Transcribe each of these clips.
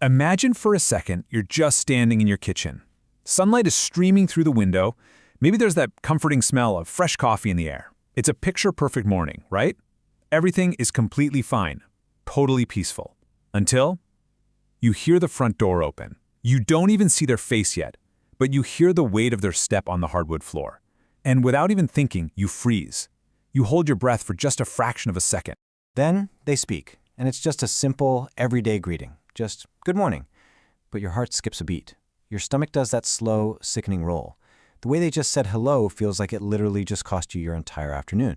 Imagine for a second you're just standing in your kitchen. Sunlight is streaming through the window. Maybe there's that comforting smell of fresh coffee in the air. It's a picture-perfect morning, right? Everything is completely fine, totally peaceful. Until you hear the front door open. You don't even see their face yet, but you hear the weight of their step on the hardwood floor. And without even thinking, you freeze. You hold your breath for just a fraction of a second. Then they speak, and it's just a simple, everyday greeting. Just, good morning. But your heart skips a beat. Your stomach does that slow, sickening roll. The way they just said hello feels like it literally just cost you your entire afternoon.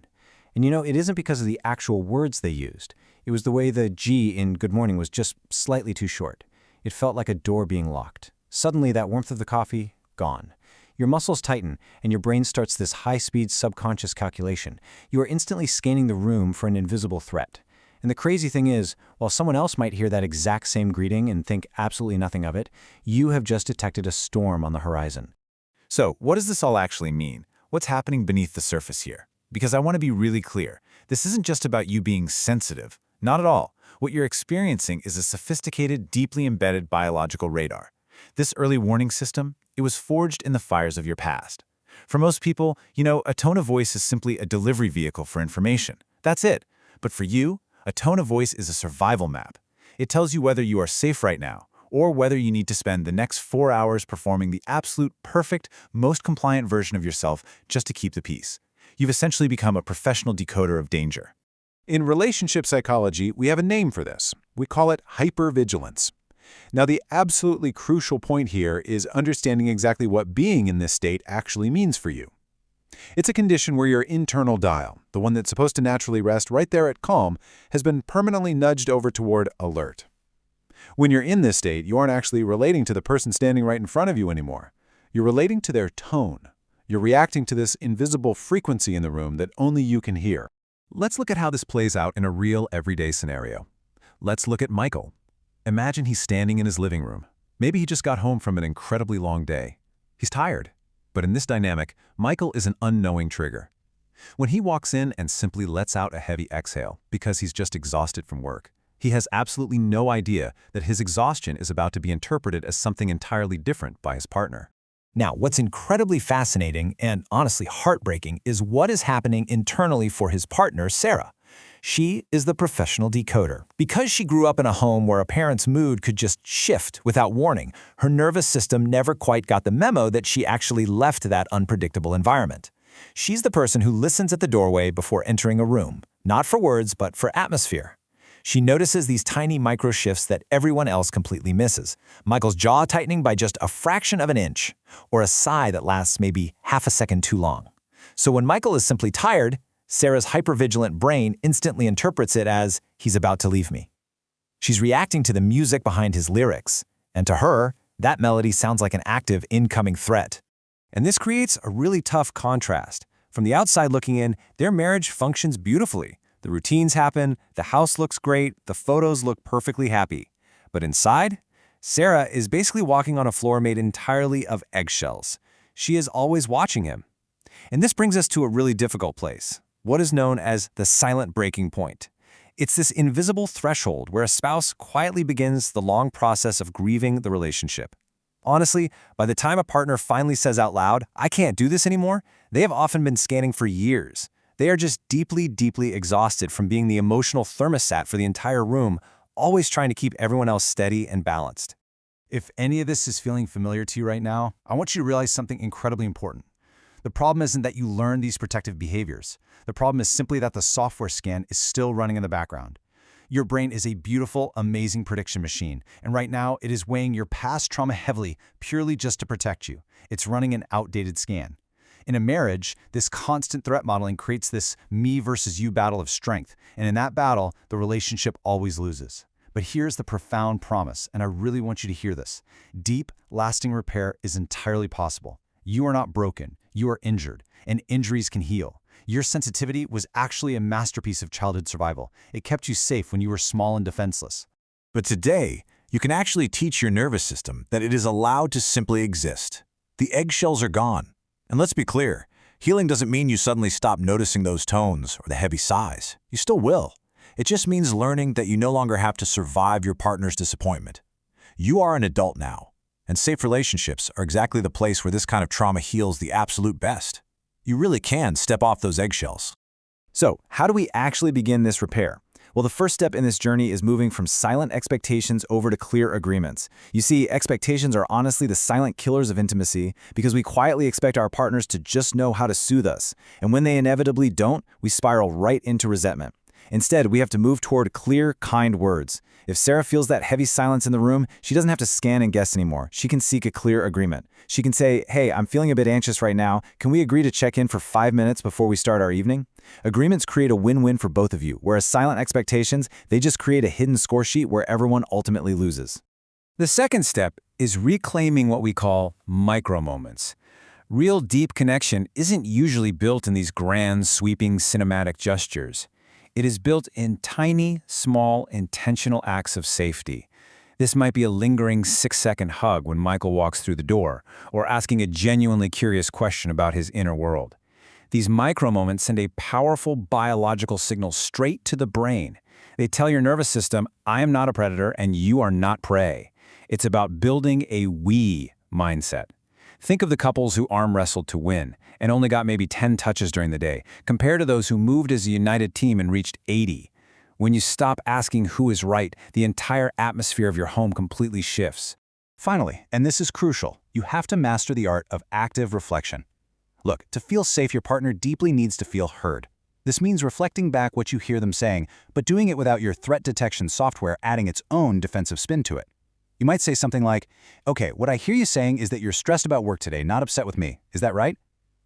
And you know, it isn't because of the actual words they used. It was the way the G in good morning was just slightly too short. It felt like a door being locked. Suddenly, that warmth of the coffee, gone. Your muscles tighten, and your brain starts this high-speed subconscious calculation. You are instantly scanning the room for an invisible threat. And the crazy thing is, while someone else might hear that exact same greeting and think absolutely nothing of it, you have just detected a storm on the horizon. So, what does this all actually mean? What's happening beneath the surface here? Because I want to be really clear. This isn't just about you being sensitive. Not at all. What you're experiencing is a sophisticated, deeply embedded biological radar. This early warning system, it was forged in the fires of your past. For most people, a tone of voice is simply a delivery vehicle for information. That's it. But for you, a tone of voice is a survival map. It tells you whether you are safe right now, or whether you need to spend the next 4 hours performing the absolute perfect, most compliant version of yourself just to keep the peace. You've essentially become a professional decoder of danger. In relationship psychology, we have a name for this. We call it hypervigilance. Now, the absolutely crucial point here is understanding exactly what being in this state actually means for you. It's a condition where your internal dial, the one that's supposed to naturally rest right there at calm, has been permanently nudged over toward alert. When you're in this state, you aren't actually relating to the person standing right in front of you anymore. You're relating to their tone. You're reacting to this invisible frequency in the room that only you can hear. Let's look at how this plays out in a real everyday scenario. Let's look at Michael. Imagine he's standing in his living room. Maybe he just got home from an incredibly long day. He's tired. But in this dynamic, Michael is an unknowing trigger. When he walks in and simply lets out a heavy exhale because he's just exhausted from work, he has absolutely no idea that his exhaustion is about to be interpreted as something entirely different by his partner. Now, what's incredibly fascinating and honestly heartbreaking is what is happening internally for his partner, Sarah. She is the professional decoder. Because she grew up in a home where a parent's mood could just shift without warning, her nervous system never quite got the memo that she actually left that unpredictable environment. She's the person who listens at the doorway before entering a room, not for words, but for atmosphere. She notices these tiny micro shifts that everyone else completely misses. Michael's jaw tightening by just a fraction of an inch, or a sigh that lasts maybe half a second too long. So when Michael is simply tired, Sarah's hypervigilant brain instantly interprets it as, he's about to leave me. She's reacting to the music behind his lyrics, and to her, that melody sounds like an active incoming threat. And this creates a really tough contrast. From the outside looking in, their marriage functions beautifully. The routines happen, the house looks great, the photos look perfectly happy. But inside, Sarah is basically walking on a floor made entirely of eggshells. She is always watching him. And this brings us to a really difficult place, what is known as the silent breaking point. It's this invisible threshold where a spouse quietly begins the long process of grieving the relationship. Honestly, by the time a partner finally says out loud, "I can't do this anymore," they have often been scanning for years. They are just deeply, deeply exhausted from being the emotional thermostat for the entire room, always trying to keep everyone else steady and balanced. If any of this is feeling familiar to you right now, I want you to realize something incredibly important. The problem isn't that you learn these protective behaviors. The problem is simply that the software scan is still running in the background. Your brain is a beautiful, amazing prediction machine, and right now it is weighing your past trauma heavily purely just to protect you. It's running an outdated scan. In a marriage, this constant threat modeling creates this me versus you battle of strength, and in that battle, the relationship always loses. But here's the profound promise, and I really want you to hear this. Deep, lasting repair is entirely possible. You are not broken, you are injured, and injuries can heal. Your sensitivity was actually a masterpiece of childhood survival. It kept you safe when you were small and defenseless. But today, you can actually teach your nervous system that it is allowed to simply exist. The eggshells are gone. And let's be clear, healing doesn't mean you suddenly stop noticing those tones or the heavy sighs. You still will. It just means learning that you no longer have to survive your partner's disappointment. You are an adult now, and safe relationships are exactly the place where this kind of trauma heals the absolute best. You really can step off those eggshells. So, how do we actually begin this repair? Well, the first step in this journey is moving from silent expectations over to clear agreements. You see, expectations are honestly the silent killers of intimacy because we quietly expect our partners to just know how to soothe us. And when they inevitably don't, we spiral right into resentment. Instead, we have to move toward clear, kind words. If Sarah feels that heavy silence in the room, she doesn't have to scan and guess anymore. She can seek a clear agreement. She can say, hey, I'm feeling a bit anxious right now. Can we agree to check in for 5 minutes before we start our evening? Agreements create a win-win for both of you, whereas silent expectations, they just create a hidden score sheet where everyone ultimately loses. The second step is reclaiming what we call micro-moments. Real deep connection isn't usually built in these grand, sweeping, cinematic gestures. It is built in tiny, small, intentional acts of safety. This might be a lingering 6-second hug when Michael walks through the door, or asking a genuinely curious question about his inner world. These micro-moments send a powerful biological signal straight to the brain. They tell your nervous system, I am not a predator and you are not prey. It's about building a we mindset. Think of the couples who arm wrestled to win and only got maybe 10 touches during the day, compared to those who moved as a united team and reached 80. When you stop asking who is right, the entire atmosphere of your home completely shifts. Finally, and this is crucial, you have to master the art of active reflection. Look, to feel safe, your partner deeply needs to feel heard. This means reflecting back what you hear them saying, but doing it without your threat detection software adding its own defensive spin to it. You might say something like, okay, what I hear you saying is that you're stressed about work today, not upset with me. Is that right?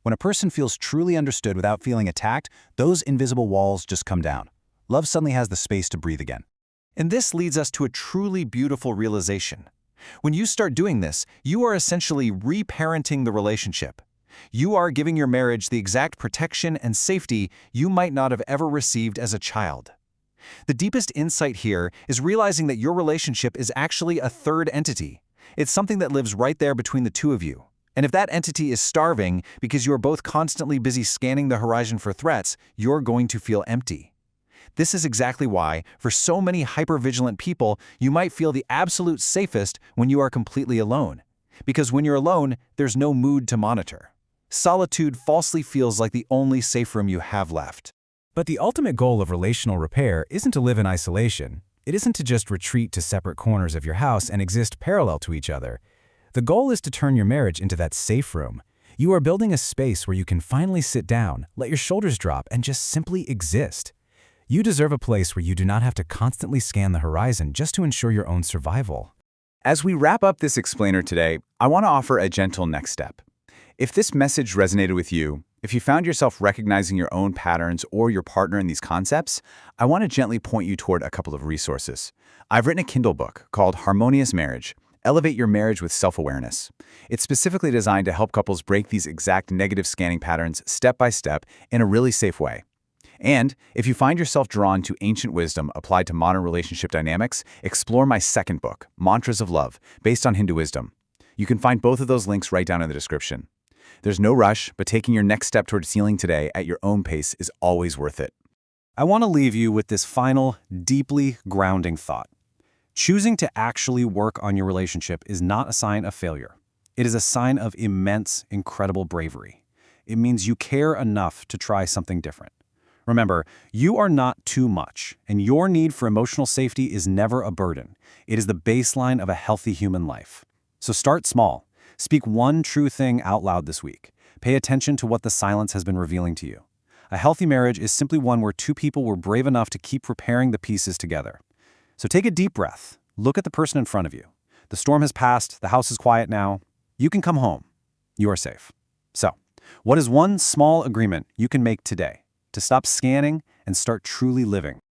When a person feels truly understood without feeling attacked, those invisible walls just come down. Love suddenly has the space to breathe again. And this leads us to a truly beautiful realization. When you start doing this, you are essentially reparenting the relationship. You are giving your marriage the exact protection and safety you might not have ever received as a child. The deepest insight here is realizing that your relationship is actually a third entity. It's something that lives right there between the two of you. And if that entity is starving because you are both constantly busy scanning the horizon for threats, you're going to feel empty. This is exactly why, for so many hypervigilant people, you might feel the absolute safest when you are completely alone. Because when you're alone, there's no mood to monitor. Solitude falsely feels like the only safe room you have left. But the ultimate goal of relational repair isn't to live in isolation. It isn't to just retreat to separate corners of your house and exist parallel to each other. The goal is to turn your marriage into that safe room. You are building a space where you can finally sit down, let your shoulders drop, and just simply exist. You deserve a place where you do not have to constantly scan the horizon just to ensure your own survival. As we wrap up this explainer today, I want to offer a gentle next step. If this message resonated with you, if you found yourself recognizing your own patterns or your partner in these concepts, I want to gently point you toward a couple of resources. I've written a Kindle book called Harmonious Marriage: Elevate Your Marriage with Self-Awareness. It's specifically designed to help couples break these exact negative scanning patterns step by step in a really safe way. And if you find yourself drawn to ancient wisdom applied to modern relationship dynamics, explore my second book, Mantras of Love, based on Hindu wisdom. You can find both of those links right down in the description. There's no rush, but taking your next step towards healing today at your own pace is always worth it. I want to leave you with this final, deeply grounding thought. Choosing to actually work on your relationship is not a sign of failure. It is a sign of immense, incredible bravery. It means you care enough to try something different. Remember, you are not too much, and your need for emotional safety is never a burden. It is the baseline of a healthy human life. So start small. Speak one true thing out loud this week. Pay attention to what the silence has been revealing to you. A healthy marriage is simply one where two people were brave enough to keep repairing the pieces together. So take a deep breath. Look at the person in front of you. The storm has passed. The house is quiet now. You can come home. You are safe. So, what is one small agreement you can make today to stop scanning and start truly living?